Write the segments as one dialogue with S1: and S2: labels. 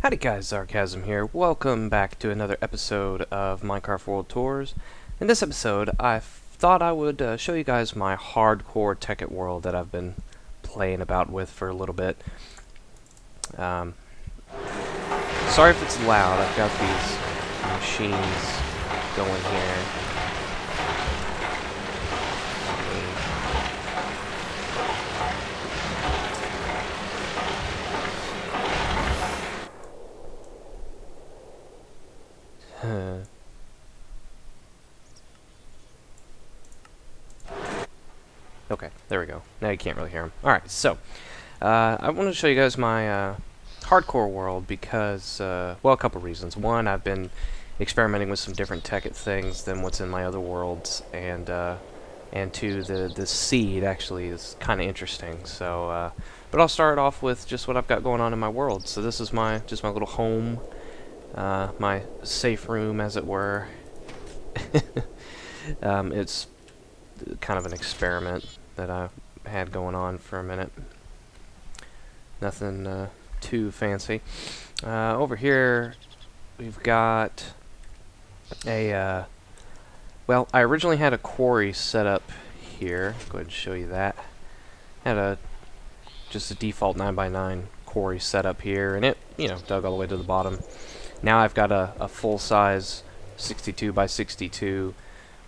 S1: Howdy guys, Zarkazm here. Welcome back to another episode of Minecraft World Tours. In this episode, I thought I would show you guys my Hardcore Tekkit World that I've been playing about with for a little bit. Sorry if it's loud, I've got these machines going here. Okay, there we go. Now you can't really hear them. Alright, so, I want to show you guys my hardcore world because, well, a couple reasons. One, I've been experimenting with some different Tekkit things than what's in my other worlds, and two, the seed actually is kind of interesting. So, but I'll start off with just what I've got going on in my world. So this is just my little home, my safe room, as it were. It's kind of an experiment that I had going on for a minute. Nothing too fancy. Over here we've got a well, I originally had a quarry set up here. Go ahead and show you that. Had just a default 9x9 quarry set up here, and it, you know, dug all the way to the bottom. Now I've got a full-size 62x62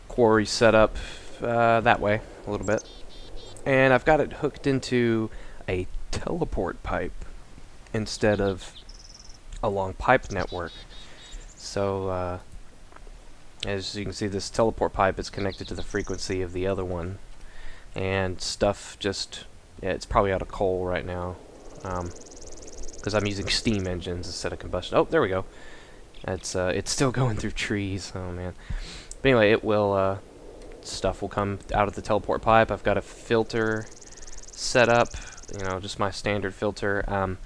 S1: quarry set up that way a little bit, and I've got it hooked into a teleport pipe instead of a long pipe network. So as you can see, this teleport pipe is connected to the frequency of the other one, and stuff just, yeah, it's probably out of coal right now because I'm using steam engines instead of combustion. Oh, there we go. It's still going through trees. Oh man. But anyway, it will stuff will come out of the teleport pipe. I've got a filter set up, you know, just my standard filter.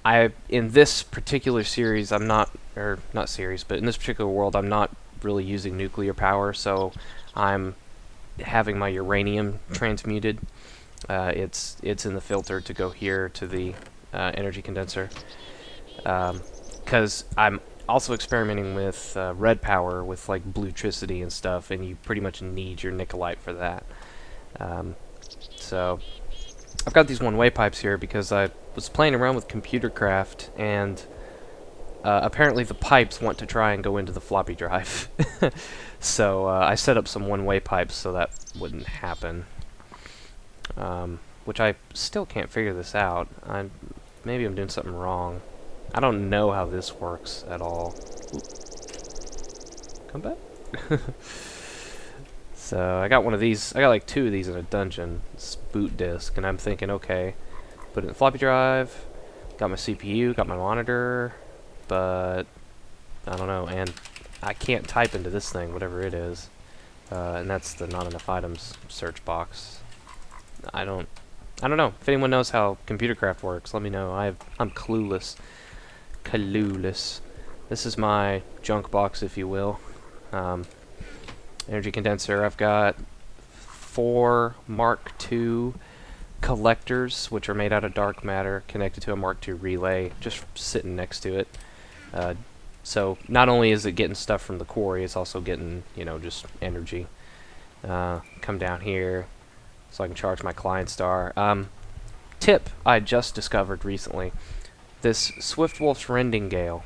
S1: In this particular series, I'm not, or not series, but in this particular world, I'm not really using nuclear power, so I'm having my uranium transmuted. It's in the filter to go here to the energy condenser, because I'm also experimenting with red power with like bluetricity and stuff, and you pretty much need your nickelite for that. So I've got these one-way pipes here because I was playing around with ComputerCraft, and apparently the pipes want to try and go into the floppy drive. So I set up some one-way pipes so that wouldn't happen, which I still can't figure this out. Maybe I'm doing something wrong. I don't know how this works at all. Oop. Come back. So I got one of these. I got like two of these in a dungeon. It's boot disk, and I'm thinking, okay, put it in the floppy drive. Got my CPU, got my monitor, but I don't know. And I can't type into this thing, whatever it is. And that's the not enough items search box. I don't know. If anyone knows how ComputerCraft works, let me know. I'm clueless. This is my junk box, if you will. Energy condenser. I've got 4 Mark II collectors, which are made out of dark matter, connected to a Mark II relay, just sitting next to it. So not only is it getting stuff from the quarry, it's also getting, you know, just energy. Come down here so I can charge my client star. Tip I just discovered recently. This Swiftwolf's Rendingale.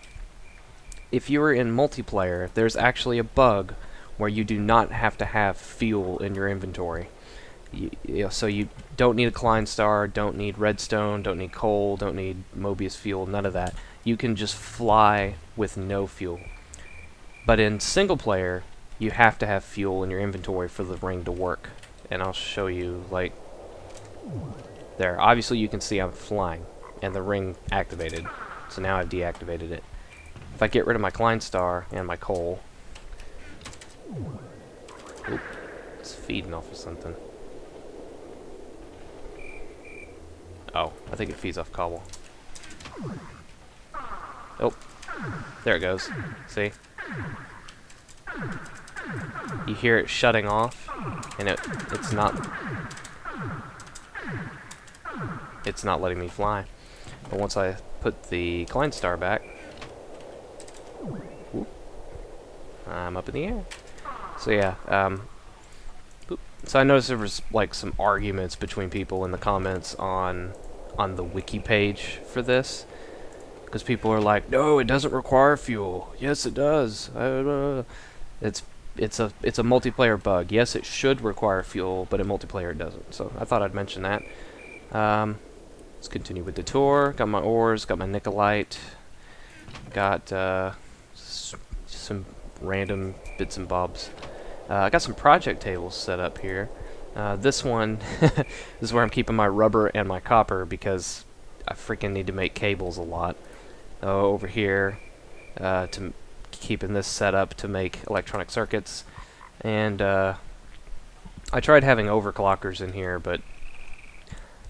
S1: If you are in multiplayer, there's actually a bug where you do not have to have fuel in your inventory. So you don't need a client star, don't need redstone, don't need coal, don't need Mobius fuel, none of that. You can just fly with no fuel. But in single player, you have to have fuel in your inventory for the ring to work. And I'll show you, like, there. Obviously you can see I'm flying, and the ring activated. So now I've deactivated it. If I get rid of my client star and my coal... Oop, it's feeding off of something. Oh, I think it feeds off cobble. Oh, there it goes. See? You hear it shutting off, and it's not letting me fly. But once I put the Klein star back, whoop, I'm up in the air. So yeah, so I noticed there was like some arguments between people in the comments on the wiki page for this, because people are like, no, it doesn't require fuel. Yes, it does. It's a multiplayer bug. Yes, it should require fuel, but in multiplayer it doesn't. So I thought I'd mention that. Let's continue with the tour. Got my ores, got my nickelite, got some random bits and bobs. I got some project tables set up here. This one, this is where I'm keeping my rubber and my copper because I freaking need to make cables a lot. Over here, to keeping this set up to make electronic circuits. And I tried having overclockers in here, but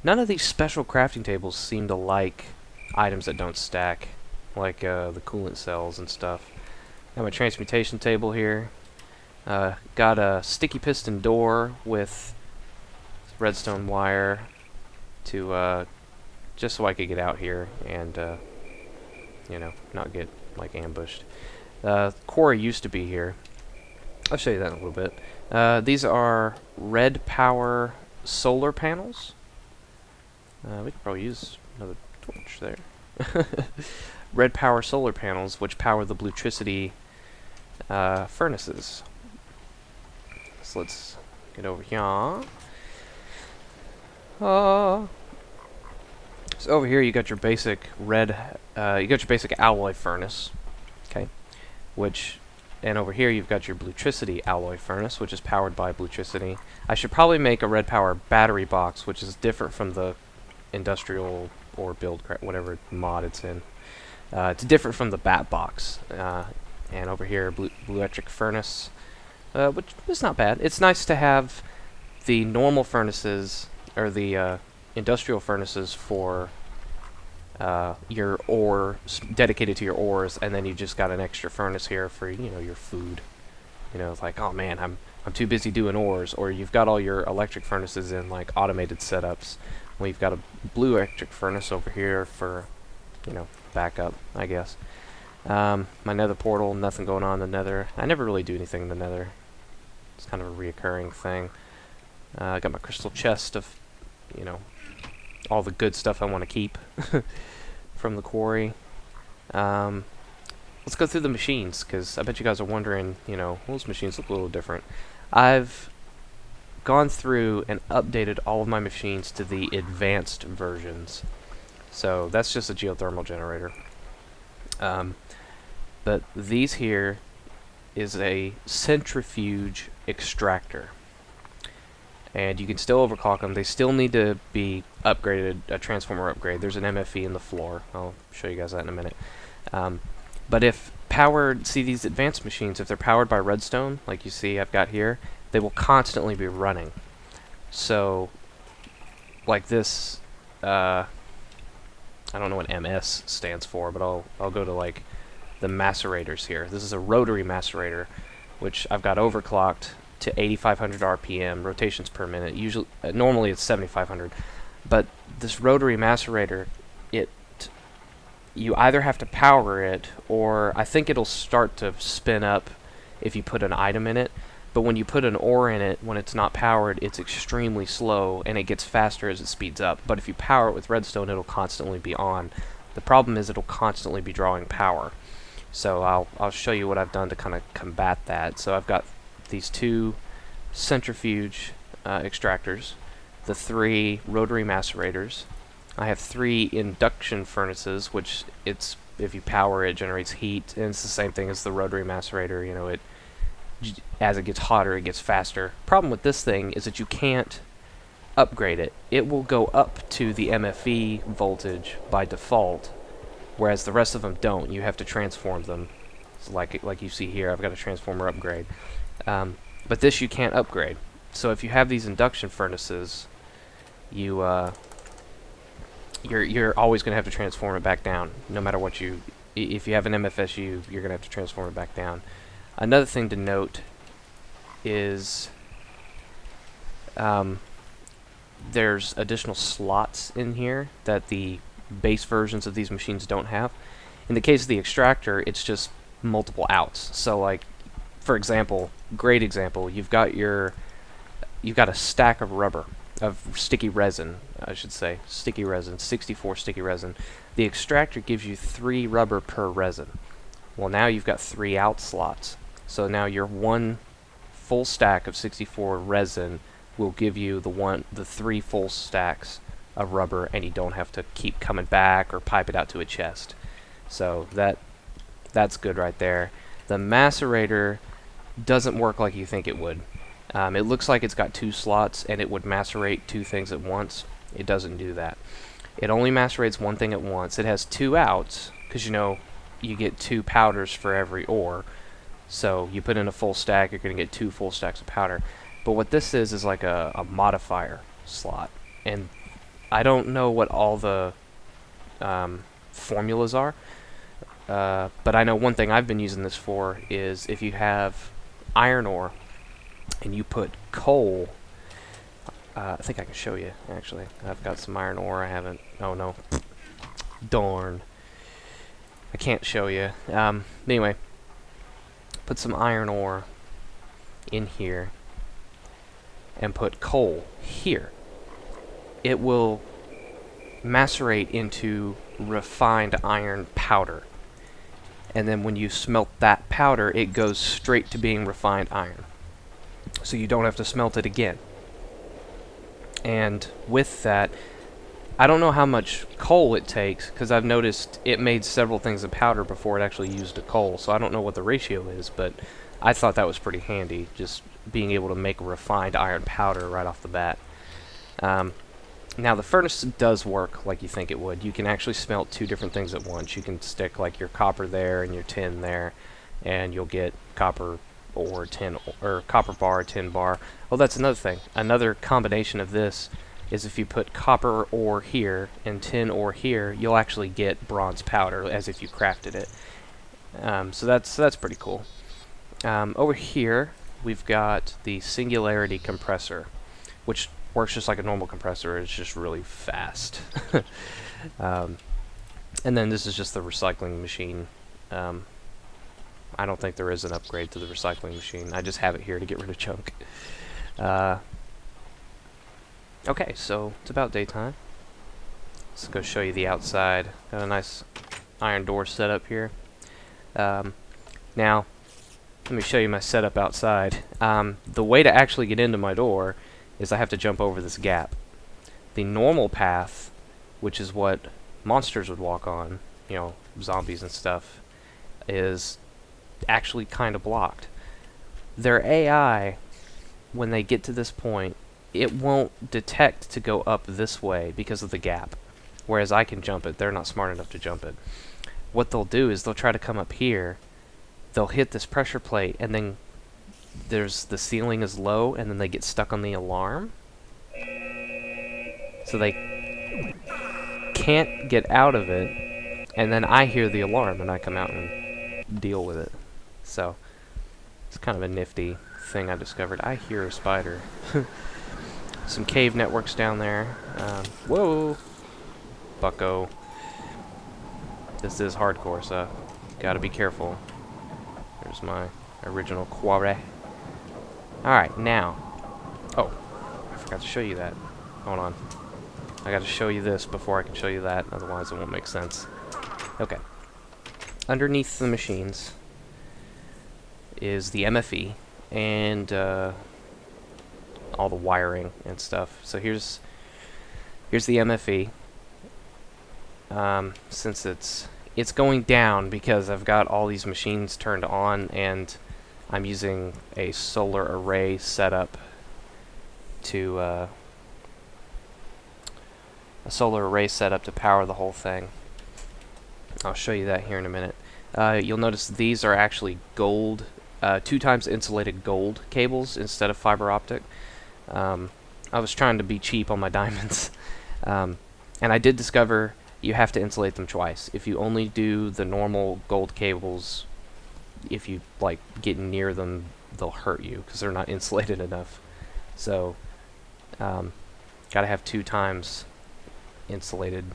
S1: none of these special crafting tables seem to like items that don't stack, like the coolant cells and stuff. Got my transmutation table here. Got a sticky piston door with redstone wire to just so I could get out here and you know, not get like ambushed. Quarry used to be here. I'll show you that in a little bit. These are red power solar panels. We could probably use another torch there. Red power solar panels, which power the Bluetricity furnaces. So let's get over here. So over here you got your basic red, you got your basic alloy furnace, okay, and over here you've got your Bluetricity alloy furnace, which is powered by Bluetricity. I should probably make a red power battery box, which is different from the industrial or build whatever mod it's in. It's different from the bat box. And over here, Blulectric furnace, which is not bad. It's nice to have the normal furnaces or the industrial furnaces for your ore, dedicated to your ores, and then you just got an extra furnace here for, you know, your food. You know, it's like, oh man, I'm too busy doing ores. Or you've got all your electric furnaces in like automated setups. We've got a Bluelectric furnace over here for, you know, backup, I guess. My nether portal, nothing going on in the nether. I never really do anything in the nether. It's kind of a reoccurring thing. I got my crystal chest of, you know, all the good stuff I want to keep from the quarry. Let's go through the machines, because I bet you guys are wondering, you know, those machines look a little different. I've gone through and updated all of my machines to the advanced versions. So that's just a geothermal generator. But these here is a centrifuge extractor. And you can still overclock them. They still need to be upgraded, a transformer upgrade. There's an MFE in the floor. I'll show you guys that in a minute. But if powered, see these advanced machines, if they're powered by redstone, like you see I've got here, they will constantly be running. So, like this, I don't know what MS stands for, but I'll go to like the macerators here. This is a rotary macerator, which I've got overclocked to 8,500 RPM, rotations per minute. Usually, normally it's 7,500, but this rotary macerator, you either have to power it, or I think it'll start to spin up if you put an item in it. But when you put an ore in it, when it's not powered, it's extremely slow, and it gets faster as it speeds up. But if you power it with redstone, it'll constantly be on. The problem is it'll constantly be drawing power. So I'll show you what I've done to kind of combat that. So I've got these two centrifuge extractors, the 3 rotary macerators. I have 3 induction furnaces, which if you power it, generates heat, and it's the same thing as the rotary macerator. You know, as it gets hotter, it gets faster. Problem with this thing is that you can't upgrade it. It will go up to the MFE voltage by default, whereas the rest of them don't. You have to transform them. So like you see here, I've got a transformer upgrade. But this you can't upgrade. So if you have these induction furnaces, you're always going to have to transform it back down, no matter what if you have an MFSU, you're going to have to transform it back down. Another thing to note is there's additional slots in here that the base versions of these machines don't have. In the case of the extractor, it's just multiple outs. So like, for example, great example, you've got a stack of rubber, of sticky resin, I should say, sticky resin, 64 sticky resin. The extractor gives you 3 rubber per resin. Well, now you've got 3 out slots. So now your one full stack of 64 resin will give you the 3 full stacks of rubber, and you don't have to keep coming back or pipe it out to a chest. So that's good right there. The macerator doesn't work like you think it would. It looks like it's got 2 slots and it would macerate 2 things at once. It doesn't do that. It only macerates one thing at once. It has 2 outs because you get 2 powders for every ore. So you put in a full stack, you're going to get 2 full stacks of powder. But what this is like a modifier slot. And I don't know what all the formulas are. But I know one thing I've been using this for is if you have iron ore and you put coal, I think I can show you actually. I've got some iron ore. I haven't. Oh no, darn! I can't show you. Anyway, put some iron ore in here and put coal here. It will macerate into refined iron powder. And then when you smelt that powder, it goes straight to being refined iron. So you don't have to smelt it again. And with that, I don't know how much coal it takes, because I've noticed it made several things of powder before it actually used a coal, so I don't know what the ratio is, but I thought that was pretty handy, just being able to make a refined iron powder right off the bat. Now the furnace does work like you think it would. You can actually smelt 2 different things at once. You can stick like your copper there and your tin there, and you'll get copper ore, tin, or copper bar, tin bar. Oh, that's another thing. Another combination of this is if you put copper ore here and tin ore here, you'll actually get bronze powder as if you crafted it. So that's pretty cool. Over here we've got the singularity compressor, which works just like a normal compressor. It's just really fast. And then this is just the recycling machine. I don't think there is an upgrade to the recycling machine. I just have it here to get rid of junk. Okay, so it's about daytime. Let's go show you the outside. Got a nice iron door set up here. Now, let me show you my setup outside. The way to actually get into my door is I have to jump over this gap. The normal path, which is what monsters would walk on, zombies and stuff, is actually kind of blocked. Their AI, when they get to this point, it won't detect to go up this way because of the gap. Whereas I can jump it, they're not smart enough to jump it. What they'll do is they'll try to come up here, they'll hit this pressure plate, and then the ceiling is low, and then they get stuck on the alarm. So they can't get out of it, and then I hear the alarm, and I come out and deal with it. So it's kind of a nifty thing I discovered. I hear a spider. Some cave networks down there. Whoa! Bucko. This is hardcore, so gotta be careful. There's my original quarry. Alright, now. Oh, I forgot to show you that. Hold on. I gotta show you this before I can show you that, otherwise it won't make sense. Okay. Underneath the machines is the MFE and all the wiring and stuff. So here's the MFE. Since it's going down because I've got all these machines turned on and I'm using a solar array setup to power the whole thing. I'll show you that here in a minute. You'll notice these are actually gold, 2 times insulated gold cables instead of fiber optic. I was trying to be cheap on my diamonds, and I did discover you have to insulate them twice. If you only do the normal gold cables, if you get near them, they'll hurt you because they're not insulated enough. So gotta have 2 times insulated.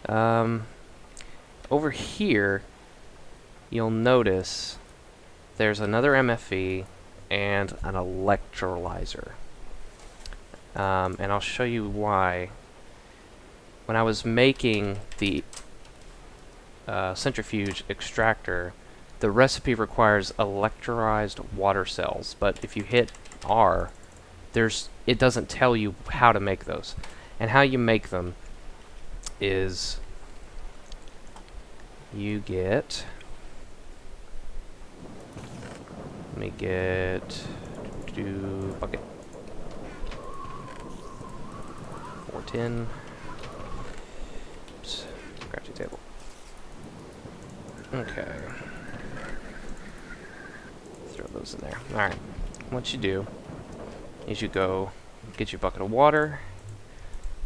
S1: Over here, you'll notice there's another MFE and an electrolyzer. And I'll show you why. When I was making the centrifuge extractor, the recipe requires electrolyzed water cells, but if you hit R, it doesn't tell you how to make those. And how you make them is you get... Let me get... bucket. 410. Oops. Crafting table. Okay. Throw those in there. Alright. What you do is you go get your bucket of water,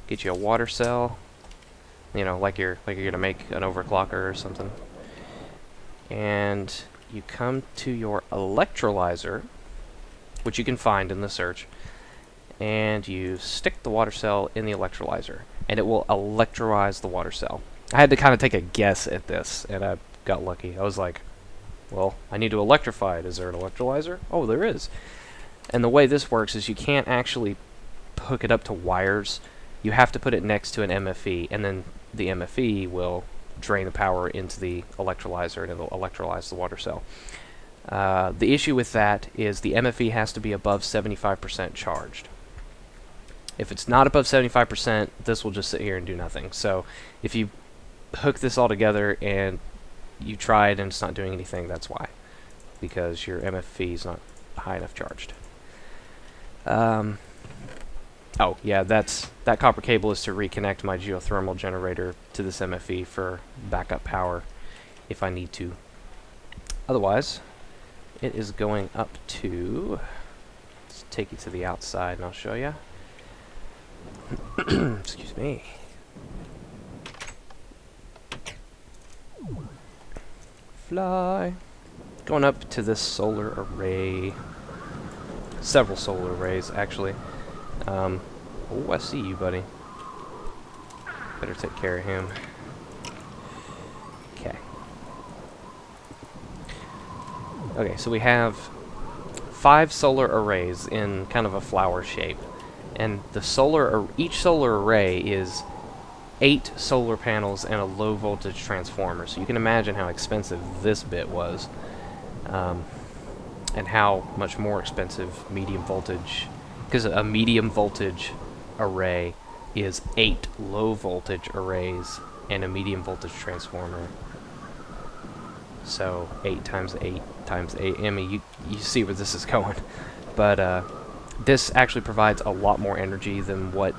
S1: get you a water cell, you know, like you're gonna make an overclocker or something. And you come to your electrolyzer, which you can find in the search, and you stick the water cell in the electrolyzer, and it will electrolyze the water cell. I had to kind of take a guess at this, and I got lucky. I was like, well, I need to electrify it. Is there an electrolyzer? Oh, there is. And the way this works is you can't actually hook it up to wires. You have to put it next to an MFE, and then the MFE will drain the power into the electrolyzer, and it'll electrolyze the water cell. The issue with that is the MFE has to be above 75% charged. If it's not above 75%, this will just sit here and do nothing. So if you hook this all together and you try it and it's not doing anything, that's why. Because your MFE is not high enough charged. Oh, yeah, that copper cable is to reconnect my geothermal generator to this MFE for backup power if I need to. Otherwise, it is going up to... Let's take you to the outside and I'll show you. Excuse me. Fly. Going up to this solar array. Several solar arrays, actually. Oh, I see you, buddy. Better take care of him. Okay. Okay, so we have 5 solar arrays in kind of a flower shape. And each solar array is 8 solar panels and a low voltage transformer. So you can imagine how expensive this bit was. And how much more expensive medium voltage, because a medium voltage array is 8 low voltage arrays and a medium voltage transformer. So 8 times 8 times 8. I mean, you see where this is going. But this actually provides a lot more energy than what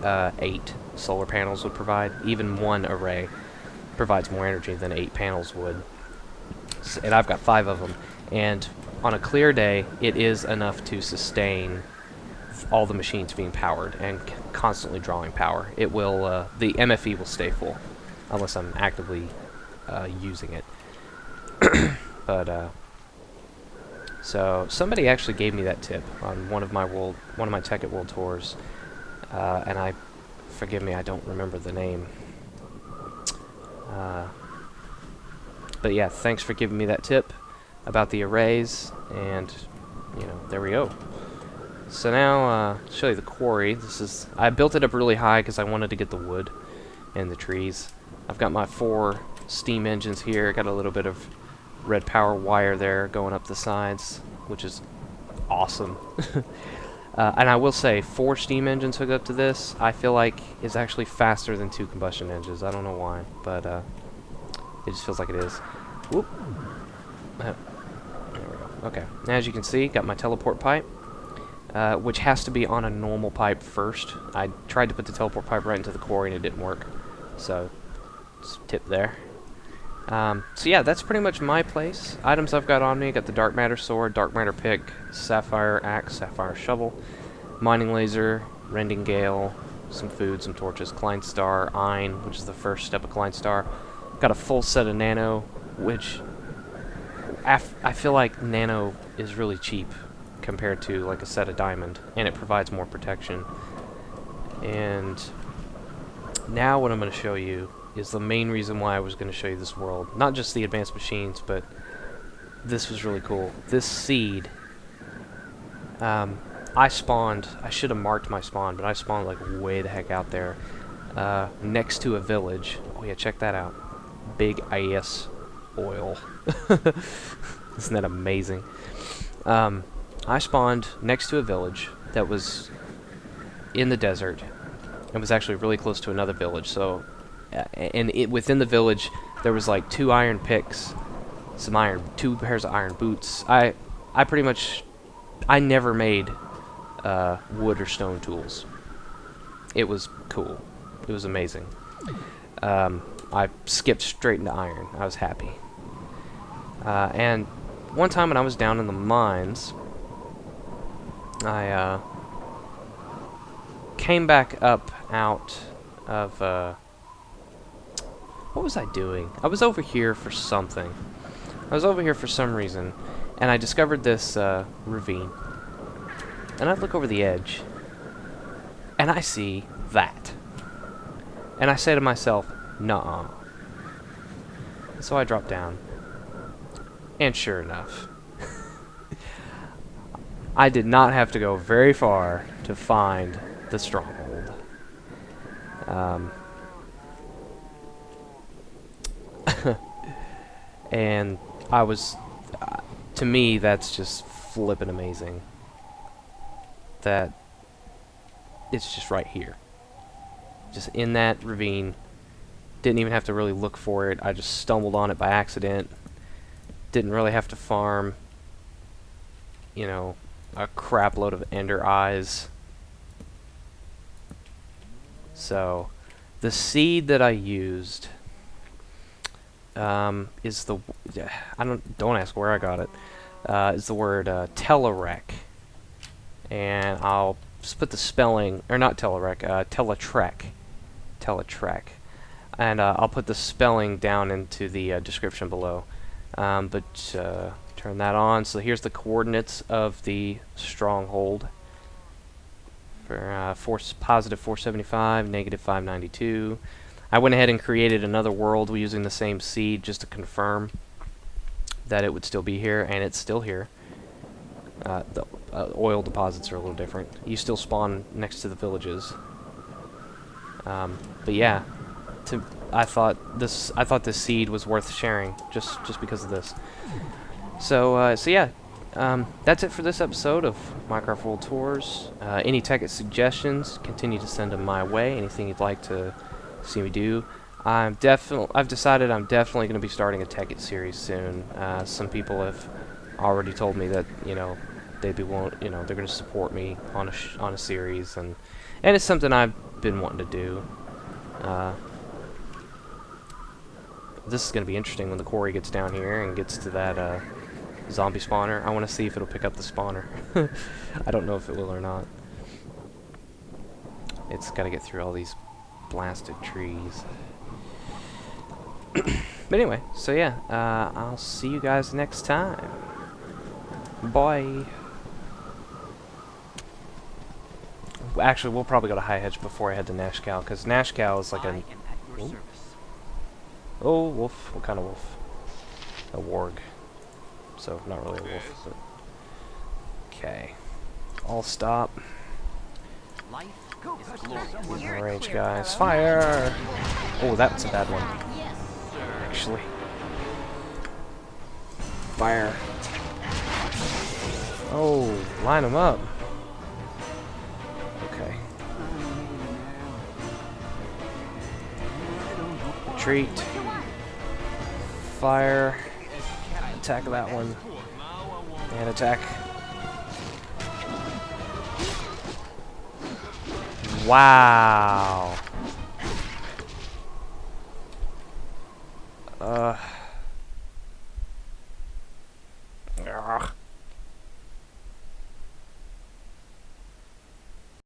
S1: 8 solar panels would provide. Even one array provides more energy than 8 panels would. And I've got 5 of them. And on a clear day, it is enough to sustain all the machines being powered and constantly drawing power. It will, the MFE will stay full, unless I'm actively using it. But so somebody actually gave me that tip on one of my Tekkit World tours, and forgive me, I don't remember the name. But yeah, thanks for giving me that tip about the arrays, and you know, there we go. So now, I'll show you the quarry. I built it up really high because I wanted to get the wood and the trees. I've got my 4 steam engines here. Got a little bit of red power wire there going up the sides, which is awesome. And I will say, 4 steam engines hooked up to this, I feel like is actually faster than 2 combustion engines. I don't know why, but it just feels like it is. Whoop. There we go. Okay. Now, as you can see, got my teleport pipe, which has to be on a normal pipe first. I tried to put the teleport pipe right into the quarry and it didn't work. So, just tip there. So yeah, that's pretty much my place. Items I've got on me, got the dark matter sword, dark matter pick, sapphire axe, sapphire shovel, mining laser, rending gale, some food, some torches, Klein star, iron, which is the first step of Klein star. Got a full set of nano, which I feel like nano is really cheap compared to like a set of diamond, and it provides more protection. And Now what I'm going to show you is the main reason why I was going to show you this world. Not just the advanced machines, but this was really cool. This seed, I spawned, I should have marked my spawn, but I spawned like way the heck out there, next to a village. Oh yeah, check that out. Big ass oil. Isn't that amazing? I spawned next to a village that was in the desert. It was actually really close to another village, so within the village there was like 2 iron picks, 2 pairs of iron boots. I never made wood or stone tools. It was cool. It was amazing. I skipped straight into iron. I was happy. And one time when I was down in the mines, I came back up out of what was I doing? I was over here for something. I was over here for some reason, and I discovered this ravine. And I look over the edge, and I see that. And I say to myself, nuh-uh. So I drop down. And sure enough, I did not have to go very far to find the stronghold. And I was, to me, that's just flippin' amazing. That it's just right here. Just in that ravine. Didn't even have to really look for it. I just stumbled on it by accident. Didn't really have to farm, you know, a crap load of ender eyes. So, the seed that I used is the don't ask where I got it. Is the word teletrek, and I'll put the spelling, or not teletrek, teletrek, and I'll put the spelling down into the description below. Turn that on. So here's the coordinates of the stronghold. For positive 475, negative 592. I went ahead and created another world using the same seed just to confirm that it would still be here, and it's still here. The oil deposits are a little different. You still spawn next to the villages. But yeah, I thought this seed was worth sharing just because of this. So yeah, that's it for this episode of Minecraft World Tours. Any Tekkit suggestions, continue to send them my way. Anything you'd like to see me do. I've decided I'm definitely going to be starting a Tekkit series soon. Some people have already told me that, you know, they're going to support me on a series, and it's something I've been wanting to do. This is going to be interesting when the quarry gets down here and gets to that zombie spawner. I want to see if it'll pick up the spawner. I don't know if it will or not. It's got to get through all these blasted trees. But anyway, so yeah, I'll see you guys next time. Bye. Actually, we'll probably go to High Hedge before I head to Nashkel, because Nashkel is like a... Oh, wolf. What kind of wolf? A warg. So, not really a wolf, but... Okay. All stop. Range, guys. Fire! Oh, that's a bad one. Actually. Fire. Oh, line them up. Okay. Retreat. Fire. Attack that one. And attack. Wow.